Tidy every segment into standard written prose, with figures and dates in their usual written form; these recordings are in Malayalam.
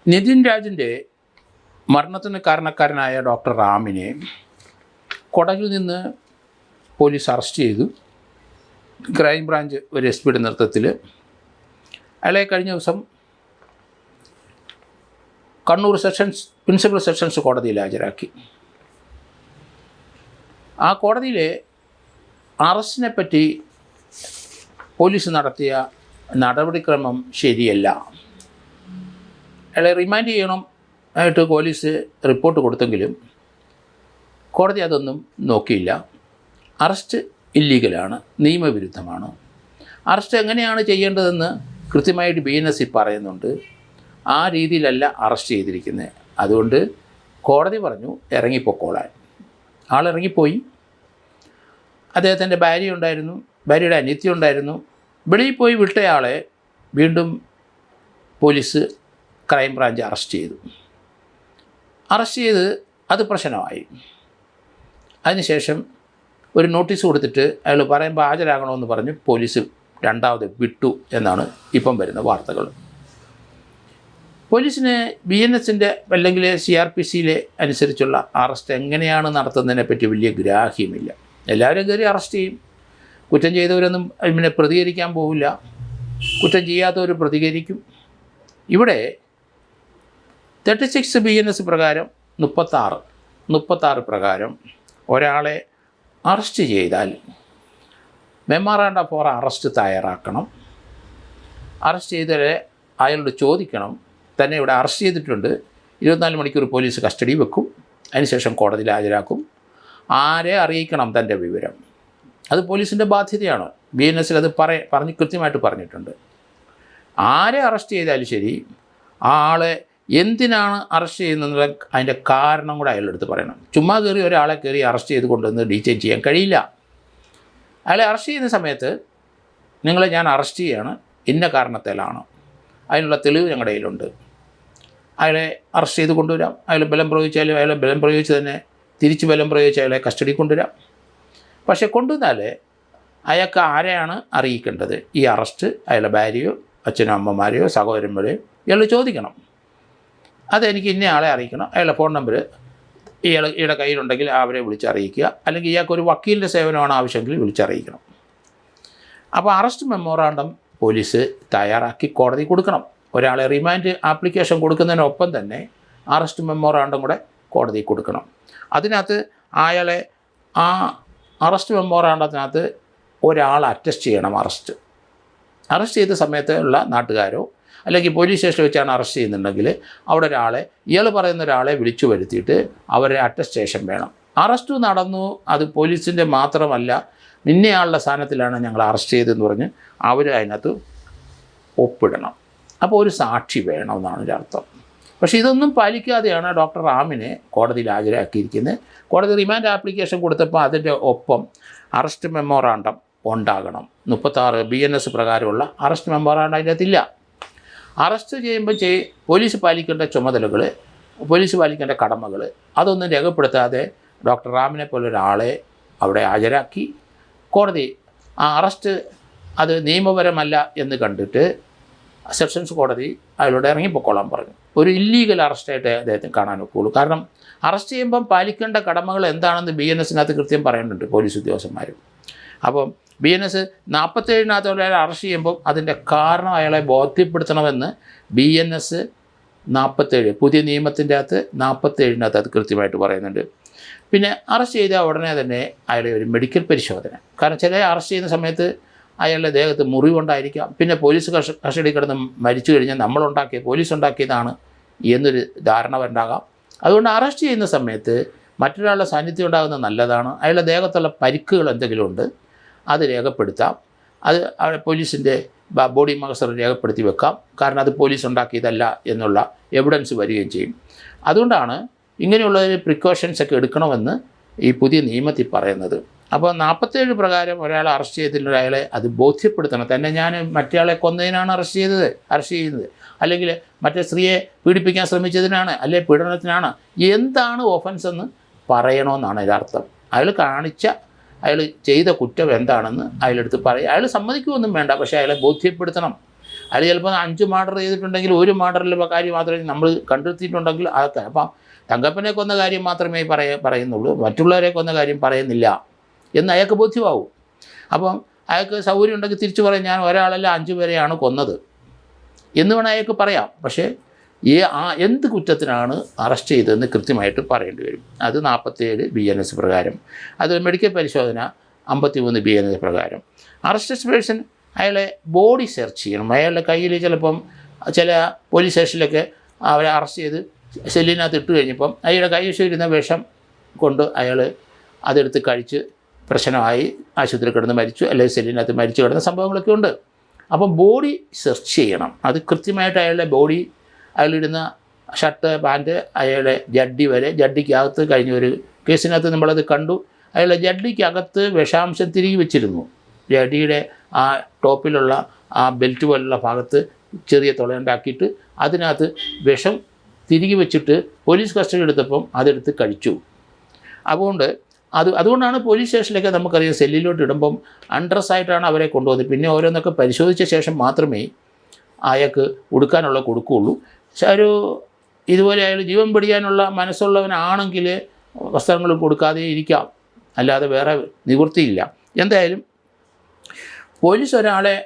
നിതിൻ രാജിൻ്റെ മരണത്തിന് കാരണക്കാരനായ ഡോക്ടർ റാമിനെ കൊടകിൽ നിന്ന് പോലീസ് അറസ്റ്റ് ചെയ്തു. ക്രൈംബ്രാഞ്ച് ഒരു എസ് പിയുടെ നേതൃത്വത്തിൽ അയാളെ കഴിഞ്ഞ ദിവസം കണ്ണൂർ പ്രിൻസിപ്പൽ സെഷൻസ് കോടതിയിൽ ഹാജരാക്കി. ആ കോടതിയിലെ അറസ്റ്റിനെ പറ്റി പോലീസ് നടത്തിയ നടപടിക്രമം ശരിയല്ല. അയാളെ റിമാൻഡ് ചെയ്യണം ആയിട്ട് പോലീസ് റിപ്പോർട്ട് കൊടുത്തെങ്കിലും കോടതി അതൊന്നും നോക്കിയില്ല. അറസ്റ്റ് ഇല്ലീഗലാണ്, നിയമവിരുദ്ധമാണ്. അറസ്റ്റ് എങ്ങനെയാണ് ചെയ്യേണ്ടതെന്ന് കൃത്യമായിട്ട് BNS പറയുന്നുണ്ട്. ആ രീതിയിലല്ല അറസ്റ്റ് ചെയ്തിരിക്കുന്നത്. അതുകൊണ്ട് കോടതി പറഞ്ഞു ഇറങ്ങിപ്പോക്കോളാൻ. ആളിറങ്ങിപ്പോയി. അദ്ദേഹത്തിൻ്റെ ഭാര്യ ഉണ്ടായിരുന്നു, ഭാര്യയുടെ അനിയത്തി ഉണ്ടായിരുന്നു. വെളിയിൽ പോയി വിട്ടയാളെ വീണ്ടും പോലീസ് ക്രൈംബ്രാഞ്ച് അറസ്റ്റ് ചെയ്ത് അത് പ്രശ്നമായി. അതിനുശേഷം ഒരു നോട്ടീസ് കൊടുത്തിട്ട് അയാൾ പറയുമ്പോൾ ഹാജരാകണമെന്ന് പറഞ്ഞ് പോലീസ് രണ്ടാമത് വിട്ടു എന്നാണ് ഇപ്പം വരുന്ന വാർത്തകൾ. പോലീസിന് BNSൻ്റെ അല്ലെങ്കിൽ CRPCയിലെ അനുസരിച്ചുള്ള അറസ്റ്റ് എങ്ങനെയാണ് നടത്തുന്നതിനെ പറ്റി വലിയ ഗ്രാഹ്യമില്ല. എല്ലാവരും കയറി അറസ്റ്റ് ചെയ്യും. കുറ്റം ചെയ്തവരൊന്നും പിന്നെ പ്രതികരിക്കാൻ പോവില്ല. കുറ്റം ചെയ്യാത്തവർ പ്രതികരിക്കും. ഇവിടെ 36 BNS പ്രകാരം 36 പ്രകാരം ഒരാളെ അറസ്റ്റ് ചെയ്താൽ മെമ്മോറാണ്ടം ഫോർ അറസ്റ്റ് തയ്യാറാക്കണം. അറസ്റ്റ് ചെയ്തവരെ അയാളോട് ചോദിക്കണം, തന്നെ ഇവിടെ അറസ്റ്റ് ചെയ്തിട്ടുണ്ട്, 24 മണിക്കൂർ പോലീസ് കസ്റ്റഡി വെക്കും, അതിനുശേഷം കോടതിയിൽ ഹാജരാക്കും. ആരെ അറിയിക്കണം തൻ്റെ വിവരം. അത് പോലീസിൻ്റെ ബാധ്യതയാണ്. BNSൽ അത് പറഞ്ഞ് കൃത്യമായിട്ട് പറഞ്ഞിട്ടുണ്ട്. ആരെ അറസ്റ്റ് ചെയ്താലും ശരി, ആ ആളെ എന്തിനാണ് അറസ്റ്റ് ചെയ്യുന്നത് അതിൻ്റെ കാരണം കൂടെ അയാളെടുത്ത് പറയണം. ചുമ്മാ കയറി ഒരാളെ കയറി അറസ്റ്റ് ചെയ്ത് കൊണ്ടുവന്ന് ഡീറ്റെയിൻ ചെയ്യാൻ കഴിയില്ല. അയാളെ അറസ്റ്റ് ചെയ്യുന്ന സമയത്ത് നിങ്ങളെ ഞാൻ അറസ്റ്റ് ചെയ്യാണ്, ഇന്ന കാരണത്തിലാണ്, അതിനുള്ള തെളിവ് ഞങ്ങളുടെ കയ്യിലുണ്ട്. അയാളെ അറസ്റ്റ് ചെയ്ത് കൊണ്ടുവരാം. അയാൾ ബലം പ്രയോഗിച്ചാലും അയാളെ ബലം പ്രയോഗിച്ച് തന്നെ തിരിച്ച് ബലം പ്രയോഗിച്ച് അയാളെ കസ്റ്റഡി കൊണ്ടുവരാം. പക്ഷേ കൊണ്ടുവന്നാൽ അയാൾക്ക് ആരെയാണ് അറിയിക്കേണ്ടത്? ഈ അറസ്റ്റ് അയാളുടെ ഭാര്യയോ അച്ഛനോ അമ്മമാരെയോ സഹോദരന്മാരെയോ ഇയാൾ ചോദിക്കണം. അതെനിക്ക് ഇന്ന ആളെ അറിയിക്കണം. അയാളുടെ ഫോൺ നമ്പർ ഇയാളുടെ കയ്യിലുണ്ടെങ്കിൽ അവരെ വിളിച്ചറിയിക്കുക. അല്ലെങ്കിൽ ഇയാൾക്കൊരു വക്കീലിൻ്റെ സേവനമാണ് ആവശ്യമെങ്കിൽ വിളിച്ചറിയിക്കണം. അപ്പോൾ അറസ്റ്റ് മെമ്മോറാണ്ടം പോലീസ് തയ്യാറാക്കി കോടതി കൊടുക്കണം. ഒരാളെ റിമാൻഡ് ആപ്ലിക്കേഷൻ കൊടുക്കുന്നതിനൊപ്പം തന്നെ അറസ്റ്റ് മെമ്മോറാണ്ടം കൂടെ കോടതി കൊടുക്കണം. അതിനകത്ത് അയാളെ ആ അറസ്റ്റ് മെമ്മോറാണ്ടത്തിനകത്ത് ഒരാൾ അറ്റസ്റ്റ് ചെയ്യണം. അറസ്റ്റ് ചെയ്ത സമയത്ത് ഉള്ള നാട്ടുകാരോ അല്ലെങ്കിൽ പോലീസ് സ്റ്റേഷനിൽ വെച്ചാണ് അറസ്റ്റ് ചെയ്യുന്നുണ്ടെങ്കിൽ അവിടെ ഒരാളെ, ഇയാൾ പറയുന്ന ഒരാളെ വിളിച്ചു വരുത്തിയിട്ട് അവരെ അറ്റസ്റ്റേഷൻ വേണം. അറസ്റ്റ് നടന്നു, അത് പോലീസിൻ്റെ മാത്രമല്ല, നിന്നയാളുടെ സ്ഥാനത്തിലാണ് ഞങ്ങൾ അറസ്റ്റ് ചെയ്തതെന്ന് പറഞ്ഞ് അവർ അതിനകത്ത് ഒപ്പിടണം. അപ്പോൾ ഒരു സാക്ഷി വേണമെന്നാണ് ഒരു അർത്ഥം. പക്ഷേ ഇതൊന്നും പാലിക്കാതെയാണ് ഡോക്ടർ റാമിനെ കോടതിയിൽ ഹാജരാക്കിയിരിക്കുന്നത്. കോടതി റിമാൻഡ് ആപ്ലിക്കേഷൻ കൊടുത്തപ്പോൾ അതിൻ്റെ ഒപ്പം അറസ്റ്റ് മെമ്മോറാണ്ടം ഉണ്ടാകണം. 36 BNS പ്രകാരമുള്ള അറസ്റ്റ് മെമ്മോറാണ്ടം അതിനകത്തില്ല. അറസ്റ്റ് ചെയ്യുമ്പോൾ പോലീസ് പാലിക്കേണ്ട ചുമതലകൾ, പോലീസ് പാലിക്കേണ്ട കടമകൾ അതൊന്നും രേഖപ്പെടുത്താതെ ഡോക്ടർ റാമിനെ പോലൊരാളെ അവിടെ ഹാജരാക്കി കോടതി ആ അറസ്റ്റ് അത് നിയമപരമല്ല എന്ന് കണ്ടിട്ട് സെഷൻസ് കോടതി അയാളോട് ഇറങ്ങിപ്പോക്കോളാൻ പറഞ്ഞു. ഒരു ഇല്ലീഗൽ അറസ്റ്റായിട്ട് അദ്ദേഹത്തിന് കാണാൻ ഒക്കുള്ളൂ. കാരണം അറസ്റ്റ് ചെയ്യുമ്പം പാലിക്കേണ്ട കടമകൾ എന്താണെന്ന് BNSനകത്ത് കൃത്യം പറയുന്നുണ്ട് പോലീസ് ഉദ്യോഗസ്ഥന്മാർ. അപ്പം BNS 47 ഒരാളെ അറസ്റ്റ് ചെയ്യുമ്പം അതിൻ്റെ കാരണം അയാളെ ബോധ്യപ്പെടുത്തണമെന്ന് BNS 47 പുതിയ നിയമത്തിൻ്റെ അകത്ത് 47 അത് കൃത്യമായിട്ട് പറയുന്നുണ്ട്. പിന്നെ അറസ്റ്റ് ചെയ്ത ഉടനെ തന്നെ അയാളെ ഒരു മെഡിക്കൽ പരിശോധന. കാരണം ചില അറസ്റ്റ് ചെയ്യുന്ന സമയത്ത് അയാളുടെ ദേഹത്ത് മുറിവുണ്ടായിരിക്കാം. പിന്നെ പോലീസ് കസ്റ്റഡി കിടന്ന് മരിച്ചു കഴിഞ്ഞാൽ പോലീസ് ഉണ്ടാക്കിയതാണ് എന്നൊരു ധാരണ ഉണ്ടാകാം. അതുകൊണ്ട് അറസ്റ്റ് ചെയ്യുന്ന സമയത്ത് മറ്റൊരാളുടെ സാന്നിധ്യം ഉണ്ടാകുന്നത് നല്ലതാണ്. അയാളുടെ ദേഹത്തുള്ള പരിക്കുകൾ എന്തെങ്കിലും ഉണ്ട് അത് രേഖപ്പെടുത്താം. അത് പോലീസിൻ്റെ ബോഡി മഗസർ രേഖപ്പെടുത്തി വെക്കാം. കാരണം അത് പോലീസ് ഉണ്ടാക്കിയതല്ല എന്നുള്ള എവിഡൻസ് വരികയും ചെയ്യും. അതുകൊണ്ടാണ് ഇങ്ങനെയുള്ള പ്രിക്കോഷൻസൊക്കെ എടുക്കണമെന്ന് ഈ പുതിയ നിയമത്തിൽ പറയുന്നത്. അപ്പോൾ 47 പ്രകാരം ഒരാളെ അറസ്റ്റ് ചെയ്തിട്ടുള്ള അയാളെ അത് ബോധ്യപ്പെടുത്തണം. തന്നെ ഞാൻ മറ്റേയാളെ കൊന്നതിനാണ് അറസ്റ്റ് ചെയ്യുന്നത്, അല്ലെങ്കിൽ മറ്റേ സ്ത്രീയെ പീഡിപ്പിക്കാൻ ശ്രമിച്ചതിനാണ്, അല്ലെങ്കിൽ പീഡനത്തിനാണ്, എന്താണ് ഒഫൻസ് എന്ന് പറയണമെന്നാണ് ഇതിനർത്ഥം. അയാൾ ചെയ്ത കുറ്റം എന്താണെന്ന് അയാളെടുത്ത് പറയും. അയാൾ സമ്മതിക്കുകയൊന്നും വേണ്ട, പക്ഷേ അയാളെ ബോധ്യപ്പെടുത്തണം. അയാൾ ചിലപ്പോൾ 5 മർഡർ ചെയ്തിട്ടുണ്ടെങ്കിൽ ഒരു മർഡറിൽ കാര്യം മാത്രമേ നമ്മൾ കണ്ടെത്തിയിട്ടുണ്ടെങ്കിൽ അതൊക്കെ. അപ്പം തങ്കപ്പനെ കൊന്ന കാര്യം മാത്രമേ പറയുന്നുള്ളൂ, മറ്റുള്ളവരെ കൊന്ന കാര്യം പറയുന്നില്ല എന്ന് അയാൾക്ക് ബോധ്യമാവും. അപ്പം അയാൾക്ക് സൗകര്യം ഉണ്ടെങ്കിൽ തിരിച്ചു പറയാം, ഞാൻ ഒരാളല്ല 5 പേരെയാണ് കൊന്നത് എന്ന് വേണം അയാൾക്ക് പറയാം. പക്ഷേ എന്ത് കുറ്റത്തിനാണ് അറസ്റ്റ് ചെയ്തതെന്ന് കൃത്യമായിട്ട് പറയേണ്ടി വരും. അത് 47 BNS പ്രകാരം, അത് മെഡിക്കൽ പരിശോധന 53 BNS പ്രകാരം. അറസ്റ്റ് പേഴ്സൺ അയാളെ ബോഡി സെർച്ച് ചെയ്യണം. അയാളുടെ കയ്യിൽ ചിലപ്പം ചില പോലീസ് സ്റ്റേഷനിലൊക്കെ അവരെ അറസ്റ്റ് ചെയ്ത് സെല്ലിനകത്ത് ഇട്ട് കഴിഞ്ഞപ്പം അയാളുടെ കൈവശം വിഷം കൊണ്ട് അയാൾ അതെടുത്ത് കഴിച്ച് പ്രശ്നമായി ആശുപത്രിയിൽ കിടന്ന് മരിച്ചു, അല്ലെങ്കിൽ സെല്ലിനകത്ത് മരിച്ചു കിടന്ന സംഭവങ്ങളൊക്കെ ഉണ്ട്. അപ്പം ബോഡി സെർച്ച് ചെയ്യണം. അത് കൃത്യമായിട്ട് അയാളുടെ ബോഡി, അയാളിടുന്ന ഷർട്ട്, പാൻറ്റ്, അയാളുടെ ജഡ്ഡി വരെ, ജഡ്ഡിക്കകത്ത് കഴിഞ്ഞ ഒരു കേസിനകത്ത് നമ്മളത് കണ്ടു, അയാളുടെ ജഡ്ഡിക്കകത്ത് വിഷാംശം തിരികെ വെച്ചിരുന്നു. ജഡ്ഡിയുടെ ആ ടോപ്പിലുള്ള ആ ബെൽറ്റ് പോലുള്ള ഭാഗത്ത് ചെറിയ തുളയുണ്ടാക്കിയിട്ട് അതിനകത്ത് വിഷം തിരികെ വെച്ചിട്ട് പോലീസ് കസ്റ്റഡി എടുത്തപ്പം അതെടുത്ത് കഴിച്ചു. അതുകൊണ്ടാണ് പോലീസ് സ്റ്റേഷനിലൊക്കെ നമുക്കറിയാം സെല്ലിലോട്ട് ഇടുമ്പം അൺഡ്രസ്സായിട്ടാണ് അവരെ കൊണ്ടുപോകുന്നത്. പിന്നെ ഓരോന്നൊക്കെ പരിശോധിച്ച ശേഷം മാത്രമേ അയാൾക്ക് ഉടുക്കാനുള്ള കൊടുക്കുകയുള്ളൂ. പക്ഷേ ഇതുപോലെ അയാൾ ജീവൻ പിടിക്കാനുള്ള മനസ്സുള്ളവനാണെങ്കിൽ വസ്ത്രങ്ങൾ കൊടുക്കാതെ ഇരിക്കാം, അല്ലാതെ വേറെ നിവൃത്തിയില്ല. എന്തായാലും പോലീസ് ഒരാളെ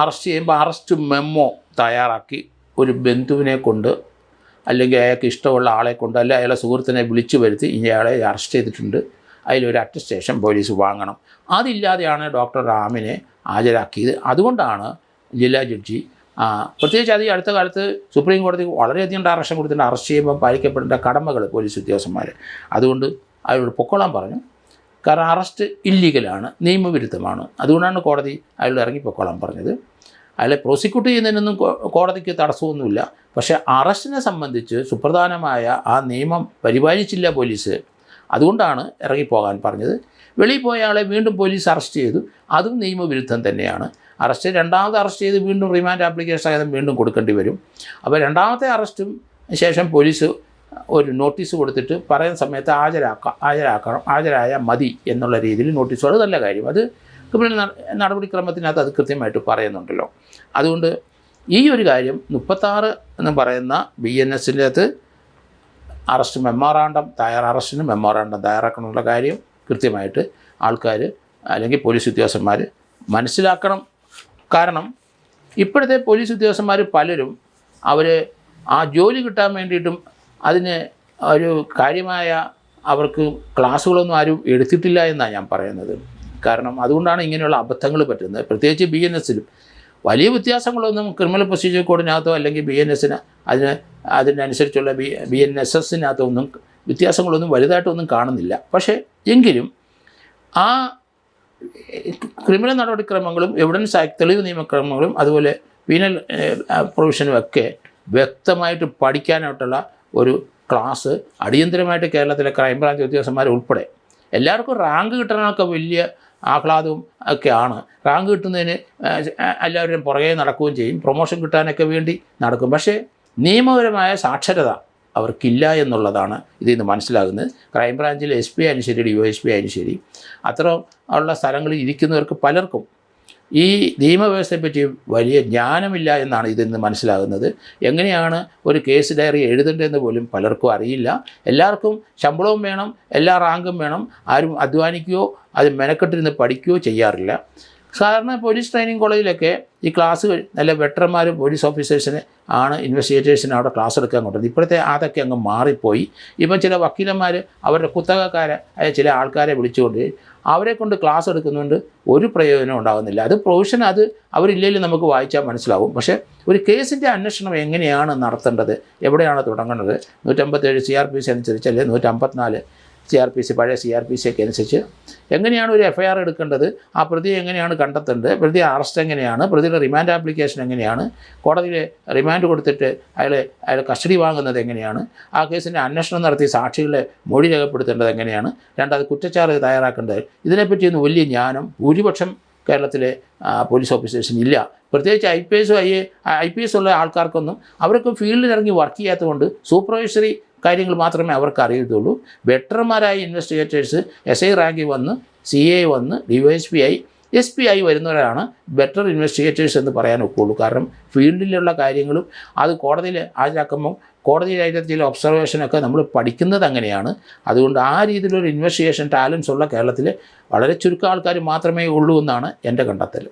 അറസ്റ്റ് ചെയ്യുമ്പോൾ അറസ്റ്റ് മെമ്മോ തയ്യാറാക്കി ഒരു ബന്ധുവിനെ കൊണ്ട്, അല്ലെങ്കിൽ അയാൾക്ക് ഇഷ്ടമുള്ള ആളെ കൊണ്ട്, അല്ലെങ്കിൽ അയാളെ സുഹൃത്തിനെ വിളിച്ചു വരുത്തി ഇയാളെ അറസ്റ്റ് ചെയ്തിട്ടുണ്ട്, അതിലൊരു അറ്റസ്റ്റേഷൻ പോലീസ് വാങ്ങണം. അതില്ലാതെയാണ് ഡോക്ടർ റാമിനെ ഹാജരാക്കിയത്. അതുകൊണ്ടാണ് ജില്ലാ ജഡ്ജി പ്രത്യേകിച്ച് അത് ഈ അടുത്ത കാലത്ത് സുപ്രീം കോടതി വളരെയധികം ഡയറക്ഷൻ കൊടുത്തിട്ടുണ്ട് അറസ്റ്റ് ചെയ്യുമ്പോൾ പാലിക്കപ്പെടേണ്ട കടമകൾ പോലീസ് ഉദ്യോഗസ്ഥന്മാർ. അതുകൊണ്ട് അയാളോട് പൊക്കോളാൻ പറഞ്ഞു. കാരണം അറസ്റ്റ് ഇല്ലീഗലാണ്, നിയമവിരുദ്ധമാണ്. അതുകൊണ്ടാണ് കോടതി അയാളോട് ഇറങ്ങിപ്പൊക്കോളാൻ പറഞ്ഞത്. അയാളെ പ്രോസിക്യൂട്ട് ചെയ്യുന്നതിനൊന്നും കോടതിക്ക് തടസ്സമൊന്നുമില്ല. പക്ഷേ അറസ്റ്റിനെ സംബന്ധിച്ച് സുപ്രധാനമായ ആ നിയമം പരിപാലിച്ചില്ല പോലീസ്. അതുകൊണ്ടാണ് ഇറങ്ങിപ്പോകാൻ പറഞ്ഞത്. വെളിയിൽ പോയ ആളെ വീണ്ടും പോലീസ് അറസ്റ്റ് ചെയ്തു. അതും നിയമവിരുദ്ധം തന്നെയാണ്. രണ്ടാമത് അറസ്റ്റ് ചെയ്ത് വീണ്ടും റിമാൻഡ് ആപ്ലിക്കേഷൻ ആയത് വീണ്ടും കൊടുക്കേണ്ടി വരും. അപ്പോൾ രണ്ടാമത്തെ അറസ്റ്റും ശേഷം പോലീസ് ഒരു നോട്ടീസ് കൊടുത്തിട്ട് പറയുന്ന സമയത്ത് ഹാജരായാൽ മതി എന്നുള്ള രീതിയിൽ നോട്ടീസ്. അത് നല്ല കാര്യം. അത് ക്രിമിനൽ നടപടിക്രമത്തിനകത്ത് അത് കൃത്യമായിട്ട് പറയുന്നുണ്ടല്ലോ. അതുകൊണ്ട് ഈ ഒരു കാര്യം 36 എന്ന് പറയുന്ന BNSനകത്ത് അറസ്റ്റിന് മെമ്മോറാണ്ടം തയ്യാറാക്കണമെന്നുള്ള കാര്യം കൃത്യമായിട്ട് ആൾക്കാർ അല്ലെങ്കിൽ പോലീസ് ഉദ്യോഗസ്ഥന്മാർ മനസ്സിലാക്കണം. കാരണം ഇപ്പോഴത്തെ പോലീസ് ഉദ്യോഗസ്ഥന്മാർ പലരും അവർ ആ ജോലി കിട്ടാൻ വേണ്ടിയിട്ടും അതിന് ഒരു കാര്യമായ അവർക്ക് ക്ലാസ്സുകളൊന്നും ആരും എടുത്തിട്ടില്ല എന്നാണ് ഞാൻ പറയുന്നത്. കാരണം അതുകൊണ്ടാണ് ഇങ്ങനെയുള്ള അബദ്ധങ്ങൾ പറ്റുന്നത്. പ്രത്യേകിച്ച് BNSലും വലിയ വ്യത്യാസങ്ങളൊന്നും ക്രിമിനൽ പ്രൊസീജിയർ കോഡിനകത്തോ അല്ലെങ്കിൽ BNSന് അതിനനുസരിച്ചുള്ള BNSSനകത്തോ ഒന്നും വ്യത്യാസങ്ങളൊന്നും വലുതായിട്ടൊന്നും കാണുന്നില്ല. പക്ഷേ എങ്കിലും ആ ക്രിമിനൽ നടപടിക്രമങ്ങളും എവിഡൻസ് ആക്ട് തെളിവ് നിയമക്രമങ്ങളും അതുപോലെ പീനൽ പ്രൊവിഷനും ഒക്കെ വ്യക്തമായിട്ട് പഠിക്കാനായിട്ടുള്ള ഒരു ക്ലാസ് അടിയന്തരമായിട്ട് കേരളത്തിലെ ക്രൈംബ്രാഞ്ച് ഉദ്യോഗസ്ഥന്മാർ ഉൾപ്പെടെ എല്ലാവർക്കും റാങ്ക് കിട്ടാനൊക്കെ വലിയ ആഹ്ലാദവും ഒക്കെയാണ്. റാങ്ക് കിട്ടുന്നതിന് എല്ലാവരും പുറകെ നടക്കുകയും ചെയ്യും, പ്രൊമോഷൻ കിട്ടാനൊക്കെ വേണ്ടി നടക്കും. പക്ഷേ നിയമപരമായ സാക്ഷരത അവർക്കില്ല എന്നുള്ളതാണ് ഇതിൽ നിന്ന് മനസ്സിലാകുന്നത്. ക്രൈംബ്രാഞ്ചിൽ SP ആയാലും ശരി, DYSP ആയാലും ശരി, അത്ര ഉള്ള സ്ഥലങ്ങളിൽ ഇരിക്കുന്നവർക്ക് പലർക്കും ഈ നിയമവ്യവസ്ഥയെപ്പറ്റി വലിയ ജ്ഞാനമില്ല എന്നാണ് ഇതിൽ നിന്ന് മനസ്സിലാകുന്നത്. എങ്ങനെയാണ് ഒരു കേസ് ഡയറി എഴുതേണ്ടതെന്ന് പോലും പലർക്കും അറിയില്ല. എല്ലാവർക്കും ശമ്പളവും വേണം, എല്ലാ റാങ്കും വേണം. ആരും അധ്വാനിക്കുകയോ അത് മെനക്കെട്ടിരുന്ന് പഠിക്കുകയോ ചെയ്യാറില്ല. സാധാരണ പോലീസ് ട്രെയിനിങ് കോളേജിലൊക്കെ ഈ ക്ലാസ് നല്ല വെറ്ററന്മാരും പോലീസ് ഓഫീസേഴ്സിന് ആണ് ഇൻവെസ്റ്റിഗേറ്റേഴ്സിന് അവിടെ ക്ലാസ് എടുക്കാൻ കൊണ്ടുവന്നത്. ഇപ്പോഴത്തെ അതൊക്കെ അങ്ങ് മാറിപ്പോയി. ഇപ്പം ചില വക്കീലന്മാർ അവരുടെ കുത്തകക്കാരെ ചില ആൾക്കാരെ വിളിച്ചുകൊണ്ട് അവരെ കൊണ്ട് ക്ലാസ് എടുക്കുന്നുണ്ട്, ഒരു പ്രയോജനം ഉണ്ടാകുന്നില്ല. അത് പ്രൊവിഷൻ അത് അവരില്ലെങ്കിലും നമുക്ക് വായിച്ചാൽ മനസ്സിലാവും. പക്ഷേ ഒരു കേസിൻ്റെ അന്വേഷണം എങ്ങനെയാണ് നടത്തേണ്ടത്, എവിടെയാണ് തുടങ്ങേണ്ടത്, 157 CRPC അനുസരിച്ച് അല്ലെങ്കിൽ 154 CRPC പഴയ CRPC ഒക്കെ അനുസരിച്ച് എങ്ങനെയാണ് ഒരു FIR എടുക്കേണ്ടത്, ആ പ്രതിയെ എങ്ങനെയാണ് കണ്ടെത്തേണ്ടത്, പ്രതിയെ അറസ്റ്റ് എങ്ങനെയാണ്, പ്രതിയുടെ റിമാൻഡ് ആപ്ലിക്കേഷൻ എങ്ങനെയാണ്, കോടതിയിൽ റിമാൻഡ് കൊടുത്തിട്ട് അയാൾ കസ്റ്റഡി വാങ്ങുന്നത് എങ്ങനെയാണ്, ആ കേസിൻ്റെ അന്വേഷണം നടത്തി സാക്ഷികളെ മൊഴി രേഖപ്പെടുത്തേണ്ടത് എങ്ങനെയാണ്, രണ്ടാമത് കുറ്റച്ചാർജ് തയ്യാറാക്കേണ്ടത്, ഇതിനെപ്പറ്റിയൊന്നും വലിയ ജ്ഞാനം ഭൂരിപക്ഷം കേരളത്തിലെ പോലീസ് ഓഫീസേഴ്സിന് ഇല്ല. പ്രത്യേകിച്ച് IPS ഉള്ള ആൾക്കാർക്കൊന്നും അവരൊക്കെ ഫീൽഡിലിറങ്ങി വർക്ക് ചെയ്യാത്തതുകൊണ്ട് സൂപ്പർവൈസറി കാര്യങ്ങൾ മാത്രമേ അവർക്ക് അറിയത്തുള്ളൂ. വെറ്ററന്മാരായ ഇൻവെസ്റ്റിഗേറ്റേഴ്സ് SI റാങ്കിൽ വന്ന് CA വന്ന് DYSP ആയി SP ആയി വരുന്നവരാണ് ബെറ്റർ ഇൻവെസ്റ്റിഗേറ്റേഴ്സ് എന്ന് പറയാൻ ഒക്കുള്ളൂ. കാരണം ഫീൽഡിലുള്ള കാര്യങ്ങളും അത് കോടതിയിൽ ഹാജരാക്കുമ്പോൾ കോടതിയിലായിട്ട് ചില ഒബ്സർവേഷനൊക്കെ നമ്മൾ പഠിക്കുന്നത് അങ്ങനെയാണ്. അതുകൊണ്ട് ആ രീതിയിലൊരു ഇൻവെസ്റ്റിഗേഷൻ ടാലൻസ് ഉള്ള കേരളത്തിൽ വളരെ ചുരുക്കം ആൾക്കാർ മാത്രമേ ഉള്ളൂ എന്നാണ് എൻ്റെ കണ്ടെത്തൽ.